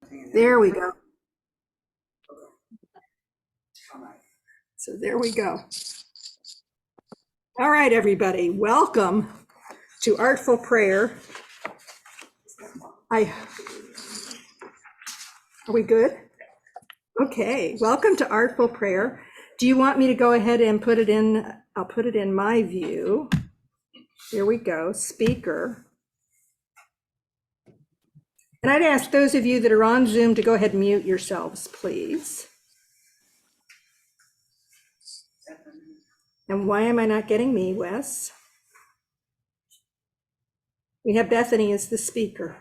There we go. So there we go. All right, everybody, welcome to Artful Prayer. Are we good? Okay, welcome to Artful Prayer. Do you want me to go ahead and put it in? I'll put it in my view. Here we go, speaker. And I'd ask those of you that are on Zoom to go ahead and mute yourselves, please. And why am I not getting me, Wes? We have Bethany as the speaker.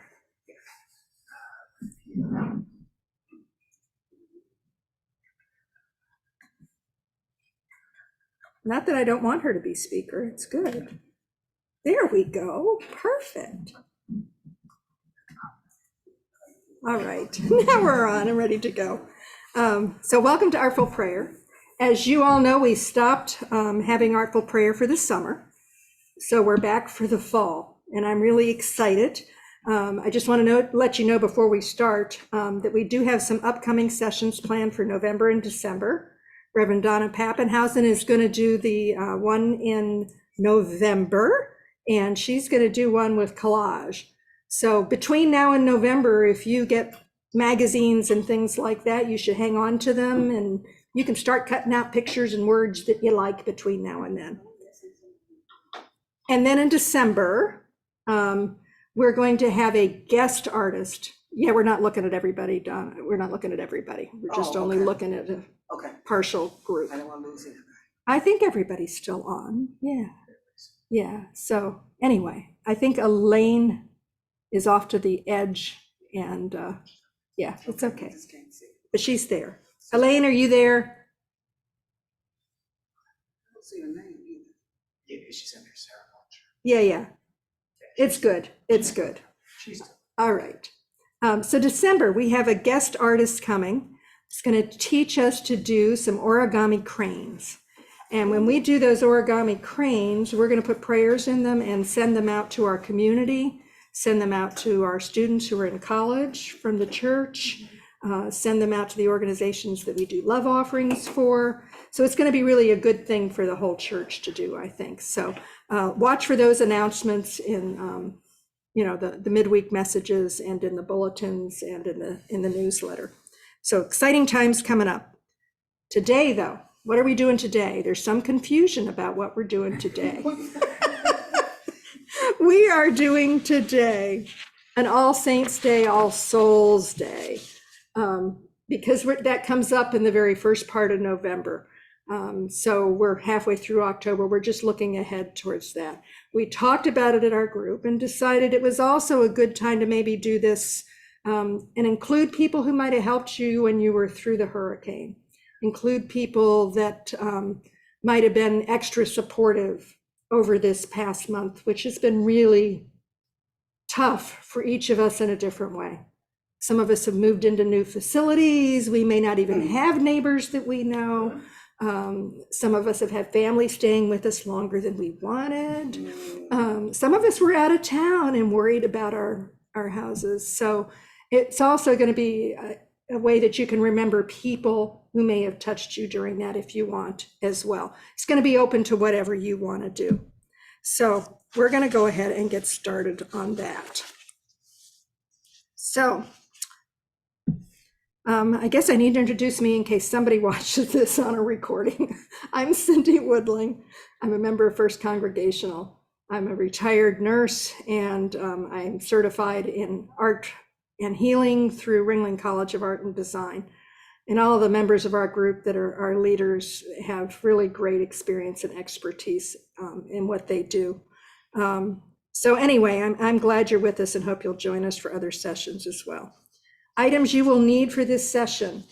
Not that I don't want her to be speaker, it's good. There we go, perfect. All right, now we're on and ready to go. So welcome to Artful Prayer. As you all know, we stopped having Artful Prayer for the summer. So we're back for the fall, and I'm really excited. I just want to let you know before we start that we do have some upcoming sessions planned for November and December. Reverend Donna Pappenhausen is going to do the one in November, and she's going to do one with collage. So between now and November, if you get magazines and things like that, you should hang on to them, and you can start cutting out pictures and words that you like between now and then. And then in December, we're going to have a guest artist. Yeah, we're not looking at everybody, Donna. We're not looking at everybody. We're just only looking at a partial group. I don't want to lose it. I think everybody's still on. Yeah. So anyway, I think Elaine is off to the edge, and yeah, it's okay. But she's there. Elaine, are you there? I don't see her name either. Yeah, she's in there, Sarah. Yeah. It's good. It's good. All right. So December, we have a guest artist coming. It's going to teach us to do some origami cranes. And when we do those origami cranes, we're going to put prayers in them and send them out to our community, send them out to our students who are in college from the church, send them out to the organizations that we do love offerings for. So it's going to be really a good thing for the whole church to do, I think. So watch for those announcements in the midweek messages and in the bulletins and in the newsletter. So exciting times coming up. Today, though, what are we doing today? There's some confusion about what we're doing today. We are doing today an All Saints Day, All Souls Day, because that comes up in the very first part of November. So we're halfway through October. We're just looking ahead towards that. We talked about it at our group and decided it was also a good time to maybe do this and include people who might have helped you when you were through the hurricane. Include people that might have been extra supportive over this past month, which has been really tough for each of us in a different way. Some of us have moved into new facilities. We may not even have neighbors that we know. Some of us have had family staying with us longer than we wanted. Some of us were out of town and worried about our houses. So it's also going to be a way that you can remember people who may have touched you during that if you want as well. It's going to be open to whatever you want to do. So we're going to go ahead and get started on that. So I guess I need to introduce me in case somebody watches this on a recording. I'm Cindy Woodling. I'm a member of First Congregational. I'm a retired nurse, and I'm certified in art and healing through Ringling College of Art and Design. And all of the members of our group that are our leaders have really great experience and expertise in what they do. So anyway, I'm glad you're with us and hope you'll join us for other sessions as well. Items you will need for this session.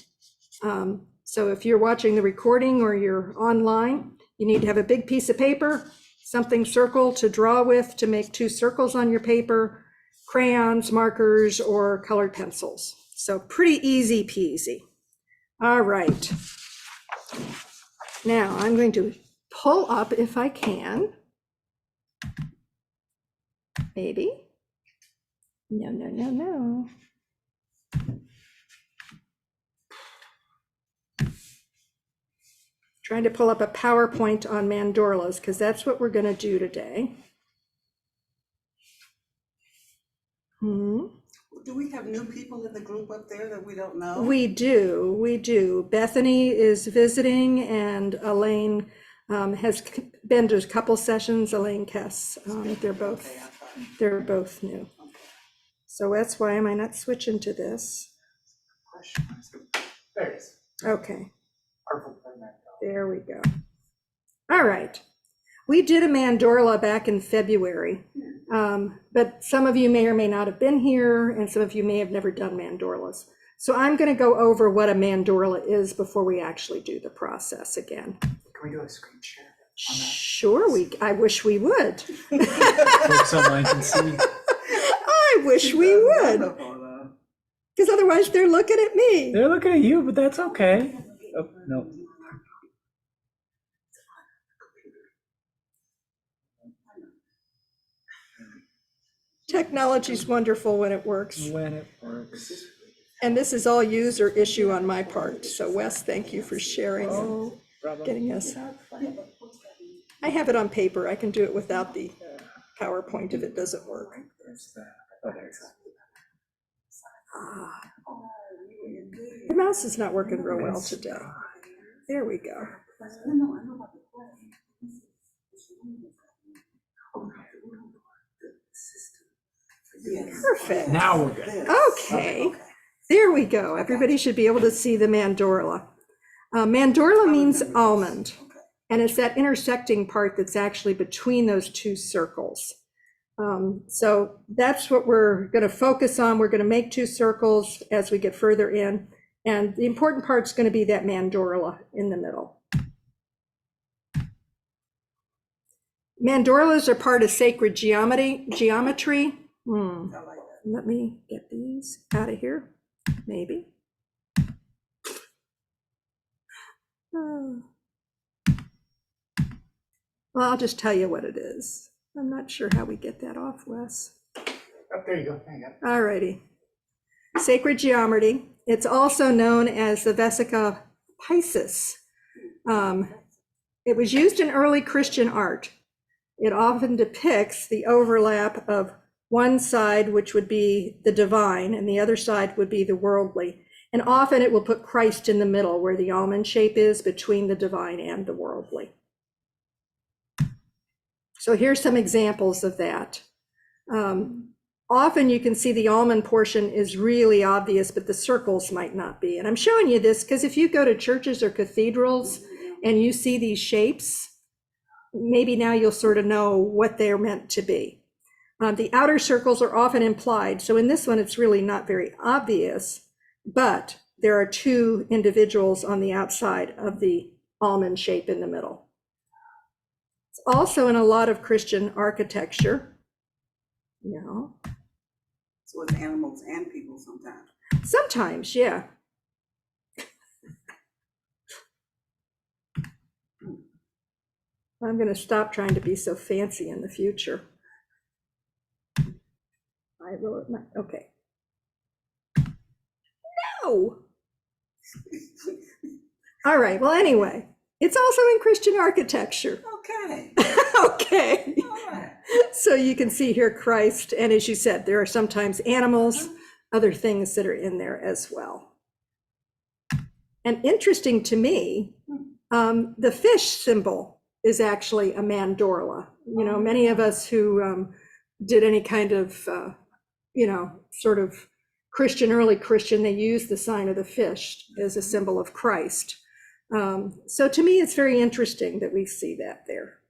So if you're watching the recording or you're online, you need to have a big piece of paper, something circle to draw with to make 2 circles on your paper, crayons, markers, or colored pencils. So pretty easy peasy. All right. Now I'm going to pull up, if I can, maybe. No. Trying to pull up a PowerPoint on mandolas because that's what we're going to do today. Do we have new people in the group up there that we don't know? We do. Bethany is visiting, and Elaine has been to a couple sessions. Elaine Kess, they're both new. So that's why am I not switching to this? There it is. Okay, Artful. there we go. All right. We did a mandorla back in February, but some of you may or may not have been here, and some of you may have never done mandorlas. So I'm going to go over what a mandorla is before we actually do the process again. Can we do a screen share on that? Sure, I wish we would. Folks online can see. I wish we would, because otherwise they're looking at me. They're looking at you, but that's okay. Oh, no. Technology's wonderful when it works. When it works. And this is all user issue on my part. So Wes, thank you for sharing and getting us. I have it on paper. I can do it without the PowerPoint if it doesn't work. The mouse is not working real well today. There we go. Perfect. Now we're good. Okay, there we go. Everybody should be able to see the mandorla. Mandorla means almond, and it's that intersecting part that's actually between those two circles. So that's what we're going to focus on. We're going to make two circles as we get further in, and the important part's going to be that mandorla in the middle. Mandorlas are part of sacred geometry. Let me get these out of here, maybe. Well, I'll just tell you what it is. I'm not sure how we get that off, Wes. Oh, there you go. Hang on. All righty. Sacred geometry. It's also known as the Vesica Piscis. It was used in early Christian art. It often depicts the overlap of one side, which would be the divine, and the other side would be the worldly. And often it will put Christ in the middle, where the almond shape is between the divine and the worldly. So here's some examples of that. Often you can see the almond portion is really obvious, but the circles might not be. And I'm showing you this because if you go to churches or cathedrals and you see these shapes, maybe now you'll sort of know what they're meant to be. The outer circles are often implied. So in this one, it's really not very obvious, but there are two individuals on the outside of the almond shape in the middle. It's also in a lot of Christian architecture. No. So it's animals and people sometimes. Sometimes, yeah. I'm going to stop trying to be so fancy in the future. I will not. Okay. No. All right. Well, anyway, it's also in Christian architecture. Okay. Okay. All right. So you can see here Christ, and as you said, there are sometimes animals, other things that are in there as well. And interesting to me, the fish symbol is actually a mandorla. You know, many of us who did any kind of, sort of Christian, early Christian, they use the sign of the fish as a symbol of Christ. So to me, it's very interesting that we see that there.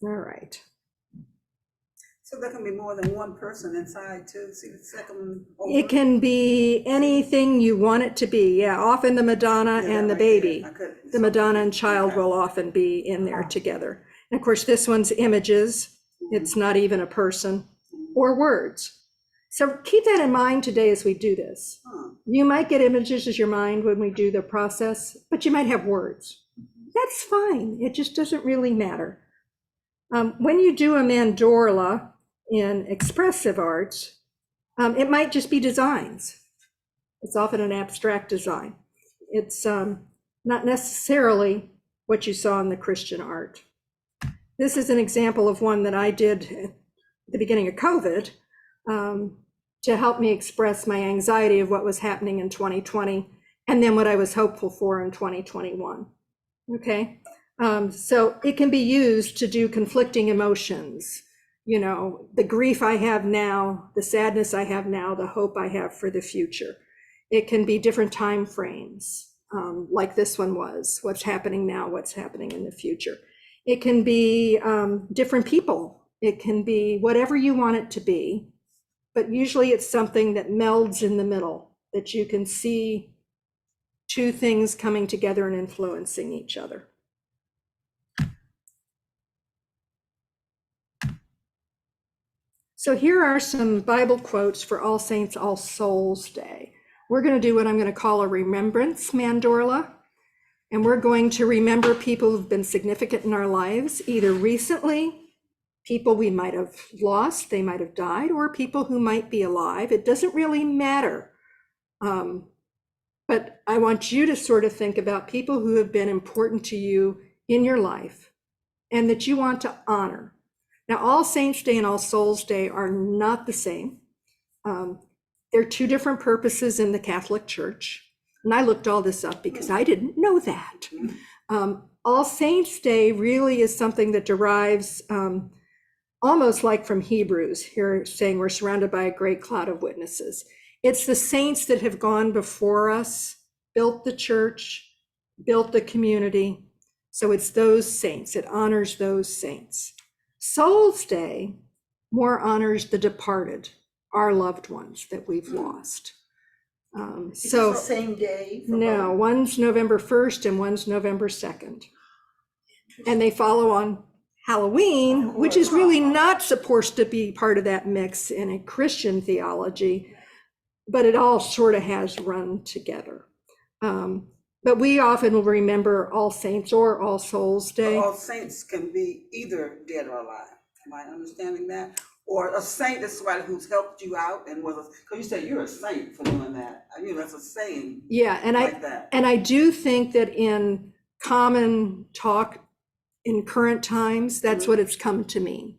All right. So there can be more than one person inside too. See the second one over? It can be anything you want it to be. Yeah, often the Madonna Yeah, and the right baby. there. I could- The Madonna and child Okay. will often be in there together. And of course, this one's images. It's not even a person or words. So keep that in mind today as we do this. Huh. You might get images as your mind when we do the process, but you might have words. That's fine. It just doesn't really matter. When you do a mandorla in expressive arts, it might just be designs. It's often an abstract design. It's not necessarily what you saw in the Christian art. This is an example of one that I did at the beginning of COVID to help me express my anxiety of what was happening in 2020 and then what I was hopeful for in 2021. Okay, so it can be used to do conflicting emotions. You know, the grief I have now, the sadness I have now, the hope I have for the future. It can be different time frames, like this one was, what's happening now, what's happening in the future. It can be different people. It can be whatever you want it to be, but usually it's something that melds in the middle, that you can see two things coming together and influencing each other. So here are some Bible quotes for All Saints, All Souls Day. We're going to do what I'm going to call a remembrance mandorla, and we're going to remember people who've been significant in our lives, either recently, people we might have lost, they might have died, or people who might be alive. It doesn't really matter. But I want you to sort of think about people who have been important to you in your life and that you want to honor. Now, All Saints Day and All Souls Day are not the same. They're two different purposes in the Catholic Church. And I looked all this up because I didn't know that. All Saints Day really is something that derives almost like from Hebrews, here saying we're surrounded by a great cloud of witnesses. It's the saints that have gone before us, built the church, built the community. So it's those saints, it honors those saints. Souls Day more honors the departed, our loved ones that we've lost. Is So it the same day? for no, both? one's November 1st and one's November 2nd. And they follow on Halloween, which is really not supposed to be part of that mix in a Christian theology, but it all sort of has run together. But we often will remember All Saints or All Souls Day. All saints can be either dead or alive. Am I understanding that? Or a saint is somebody who's helped you out and was, because you said you're a saint for doing that. I mean, that's a saying Yeah, and like that. I do think that in common talk in current times, that's what it's come to mean.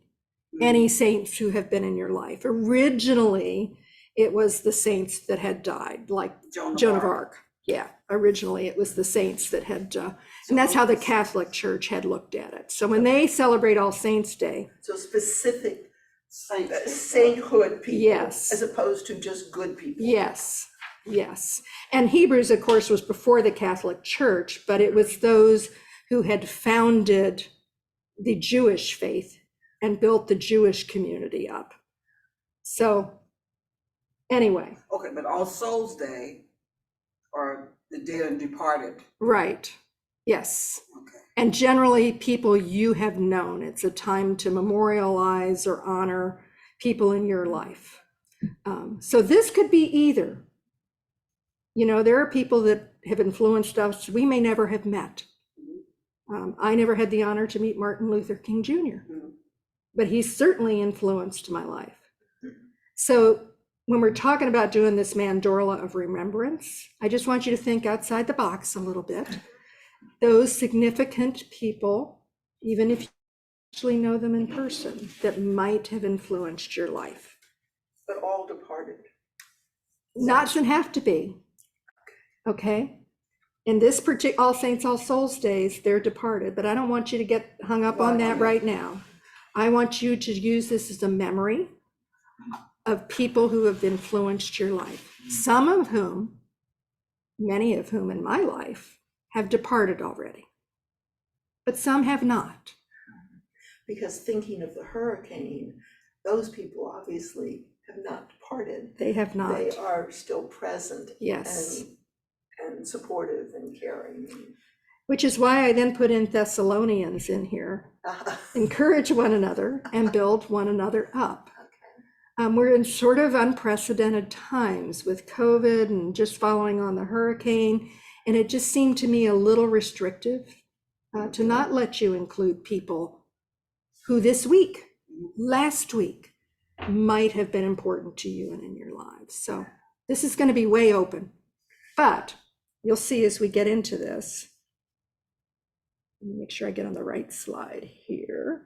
Any saints who have been in your life. Originally, it was the saints that had died, like Joan of Arc. Yeah, originally it was the saints that had, and that's how the Catholic Church had looked at it. So when they celebrate All Saints Day, So specific Saints. sainthood people. Yes. As opposed to just good people. yes, yes. And Hebrews, of course, was before the Catholic Church, but it was those who had founded the Jewish faith and built the Jewish community up. So anyway, Okay, but All Souls Day are the dead and departed. right, yes. Okay. And generally people you have known. It's a time to memorialize or honor people in your life. So this could be either. You know, there are people that have influenced us we may never have met. I never had the honor to meet Martin Luther King Jr., but he certainly influenced my life. So when we're talking about doing this mandorla of remembrance, I just want you to think outside the box a little bit. Those significant people, even if you actually know them in person, that might have influenced your life. But all departed. Not doesn't have to be, okay? In this particular All Saints, All Souls Days, they're departed, but I don't want you to get hung up on that right now. I want you to use this as a memory of people who have influenced your life. Some of whom, many of whom in my life, have departed already, but some have not. Because thinking of the hurricane, those people obviously have not departed. They have not. They are still present. Yes. And supportive and caring. Which is why I then put in Thessalonians in here. Encourage one another and build one another up. We're in sort of unprecedented times with COVID and just following on the hurricane. And it just seemed to me a little restrictive to not let you include people who this week, last week, might have been important to you and in your lives. So this is going to be way open. But you'll see as we get into this. Let me make sure I get on the right slide here.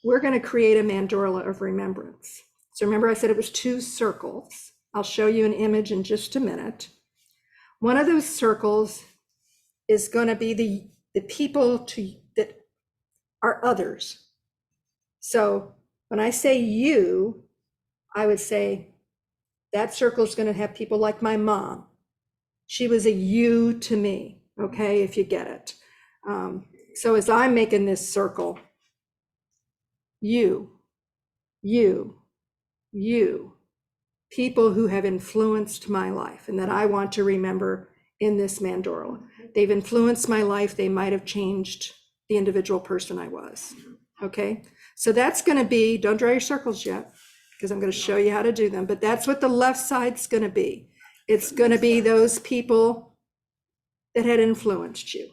We're going to create a mandorla of remembrance. So remember I said it was 2 circles. I'll show you an image in just a minute. One of those circles is going to be the people that are others. So when I say you, I would say that circle is going to have people like my mom. She was a you to me, okay, if you get it. So as I'm making this circle, you, people who have influenced my life and that I want to remember in this mandorla. They've influenced my life. They might have changed the individual person I was, okay? So that's gonna be, don't draw your circles yet, because I'm gonna show you how to do them, but that's what the left side's gonna be. It's gonna be those people that had influenced you.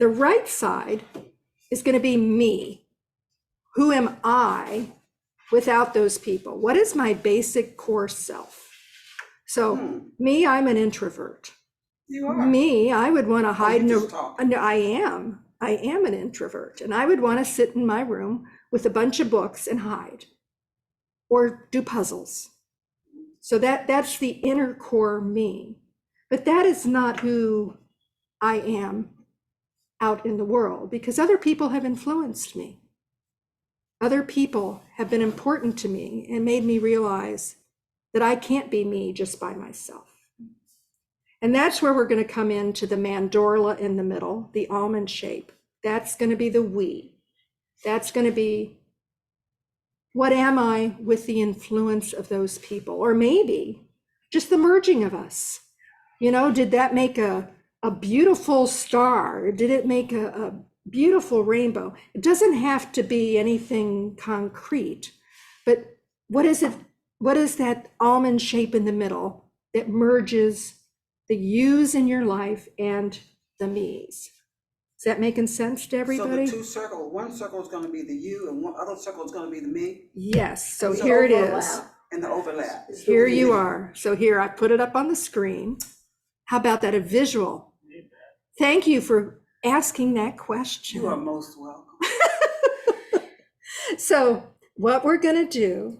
The right side is gonna be me. Who am I without those people? What is my basic core self? So me, I'm an introvert. You are. Me, I would want to hide. you just talk. No, I am an introvert, and I would want to sit in my room with a bunch of books and hide or do puzzles. So that's the inner core me. But that is not who I am out in the world, because other people have influenced me. Other people have been important to me and made me realize that I can't be me just by myself. And that's where we're going to come into the mandorla in the middle, the almond shape. That's going to be the we. That's going to be, what am I with the influence of those people? Or maybe just the merging of us. You know, did that make a beautiful star? Did it make a beautiful rainbow? It doesn't have to be anything concrete, but what is it? What is that almond shape in the middle that merges the yous in your life and the me's? Is that making sense to everybody? So the 2 circles, one circle is gonna be the you and one other circle is gonna be the me Yes, so The here it is. overlap and the overlap. is the Here we. you are. So here, I put it up on the screen. How about that, a visual? Thank you for asking that question. You are most welcome. So what we're going to do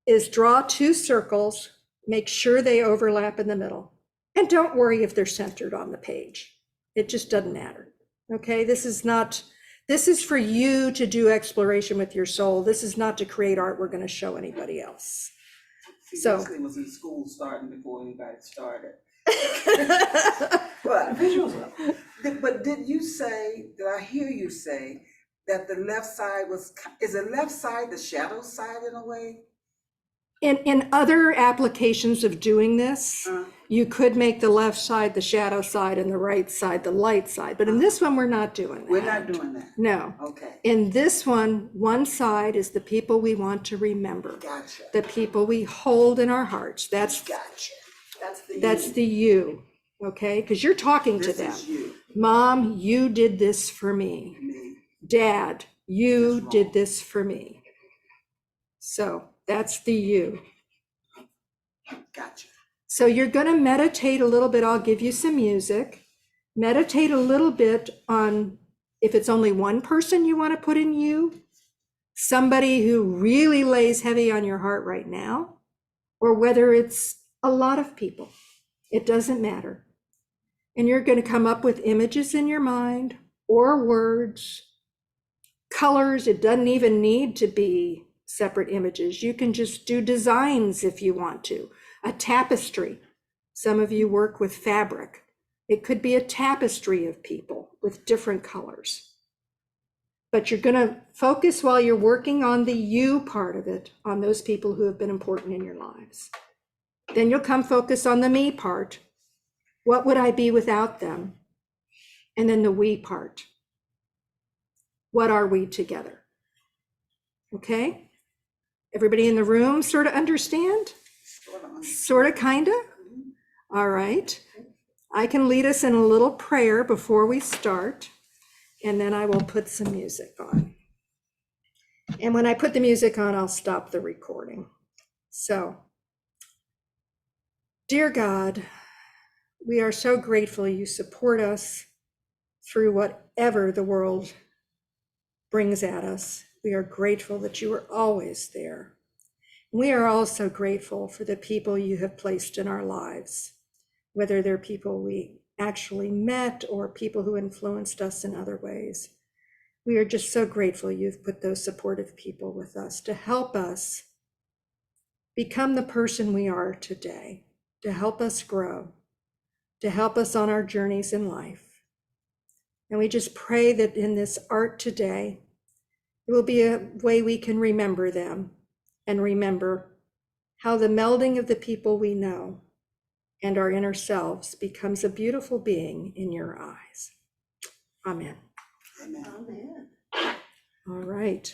is draw 2 circles, make sure they overlap in the middle. And don't worry if they're centered on the page. It just doesn't matter. Okay, this is for you to do exploration with your soul. This is not to create art we're going to show anybody else. See, So- Leslie was in school starting before anybody started. But visuals up. But did I hear you say that the left side is the left side the shadow side in a way? In other applications of doing this, you could make the left side the shadow side and the right side the light side. But in this one, we're not doing that. We're not doing that. No. Okay, In this one side is the people we want to remember, gotcha, the people we hold in our hearts. That's gotcha. That's the you. you, okay? Because you're talking to This them. is you, Mom, you did this for me. me. Dad, you That's did wrong. this for me. So that's the you. Gotcha. So you're going to meditate a little bit. I'll give you some music. Meditate a little bit on if it's only one person you want to put in you, somebody who really lays heavy on your heart right now, or whether it's a lot of people. It doesn't matter. And you're going to come up with images in your mind or words, colors. It doesn't even need to be separate images. You can just do designs if you want to. A tapestry. Some of you work with fabric. It could be a tapestry of people with different colors. But you're going to focus while you're working on the you part of it, on those people who have been important in your lives. Then you'll come focus on the me part. What would I be without them? And then the we part. What are we together? Okay? Everybody in the room sort of understand? Sort of, kind of? All right. I can lead us in a little prayer before we start, and then I will put some music on. And when I put the music on, I'll stop the recording. So Dear God, we are so grateful you support us through whatever the world brings at us. We are grateful that you are always there. We are also grateful for the people you have placed in our lives, whether they're people we actually met or people who influenced us in other ways. We are just so grateful you've put those supportive people with us to help us become the person we are today, to help us grow, to help us on our journeys in life. And we just pray that in this art today, it will be a way we can remember them and remember how the melding of the people we know and our inner selves becomes a beautiful being in your eyes. Amen. Amen. Amen. All right.